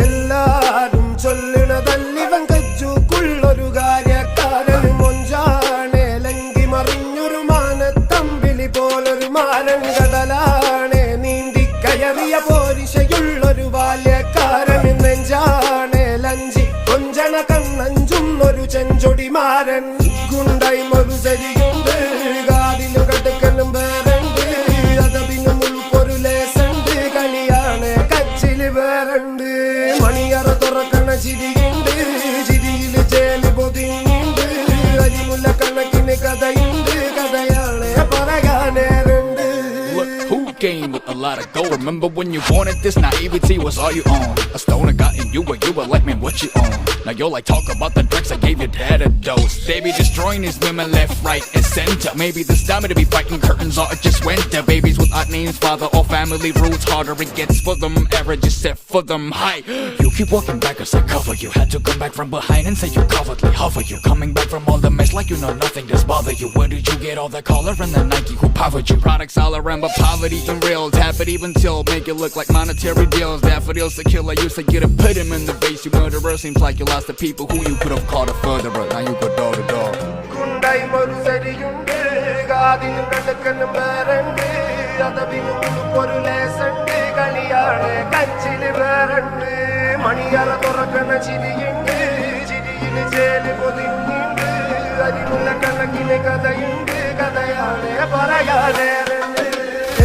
എല്ലാരും ചൊല്ലണതല്ലിവൻ കജ്ജുക്കുള്ളൊരു കാര്യക്കാരൻ മൊഞ്ചാണേ ലങ്കി മറിഞ്ഞൊരു മാനത്തമ്പിളി പോലൊരു മാനൻ കടലാണേ നീന്തി കയറിയ പോരിശയുള്ളൊരു ബാല്യക്കാരൻ നെഞ്ചാണേ ലഞ്ചി കൊഞ്ചണ കണ്ണഞ്ചുന്നൊരു ചെഞ്ചൊടിമാരൻ ഗുണ്ടായി മൊരു ശരിയുണ്ട് കാതിലും കടുക്കനും വേറുണ്ട് അതപിനും ഉൾപ്പൊരു ലേസുണ്ട് കളിയാണ് കച്ചില് വേറുണ്ട് മണിയറ തുറക്കണ ചിരിയുണ്ട് ചിരിയില് ചേല് പൊതിഞ്ഞുണ്ട് അരിമുല്ല കണക്കിന് കഥയുണ്ട് കഥയാണ് പറയാനേറുണ്ട്. Game with a lot of gold. Remember when you wanted this naivety was all you own. A stoner got in you, but you were like, man, what you own? Now you're like, talk about the drugs I gave your dad a dose. Baby, destroying these women left, right, and center. Maybe this time to be fighting curtains or it just winter. Babies with odd names, father or family roots. Harder it gets for them, average is set for them high. You keep walking back as I cover you. Had to come back from behind and say you covertly hover you. Coming back from all the mess like you know nothing does bother you. Where did you get all that collar and the Nike who powered you? Products all around but poverty real, tap it even till make it look like monetary deals. Daffodils to kill, I used to get to put him in the base. You murderer, seems like you lost the people who you could have called a furtherer. Now you go door to door. Kundai maru sariyunde, gaadilum kadakkanum verunde, adabinum ulporu lesunde, kaliyane kachile verunde, maniyara thorakkana chiriyunde, chiriyile jele podinunde, arimulla kanakine kadayunde, kadayane parayane.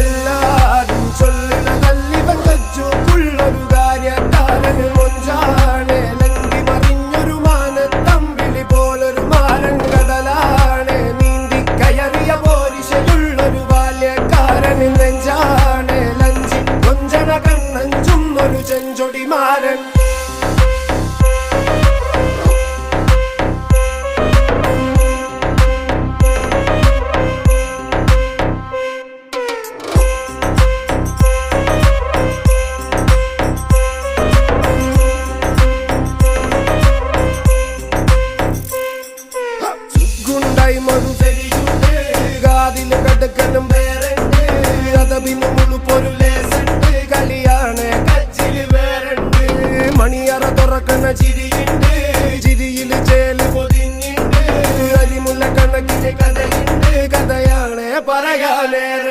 എല്ലാരും ചൊല്ലണതല്ലിവൻ കജ്ജുക്കുള്ളൊരു കാര്യക്കാരൻ മൊഞ്ചാണേ ലങ്കി മറിഞ്ഞൊരു മാനത്തമ്പിളി പോലൊരു മാനൻ കടലാണേ നീന്തി കയറിയ പോരിശയുള്ളൊരു ബാല്യക്കാരൻ നെഞ്ചാണേ ലഞ്ചി കൊഞ്ചണ കണ്ണഞ്ചുന്നൊരു ചെഞ്ചൊടിമാരൻ. മറു ശരിയുണ്ട് കാതില് കടുക്കനും വേറുണ്ട് അതപിനും ഉൾപ്പൊരു ലേസുണ്ട് കളിയാണ് കച്ചില് വേറുണ്ട് മണിയറ തുറക്കണ ചിരിയുണ്ട് ചിരിയില് ചേല് പൊതിഞ്ഞുണ്ട് അരിമുല്ല കണക്കിന് കഥയുണ്ട് കഥയാണ് പറയാനേറെ.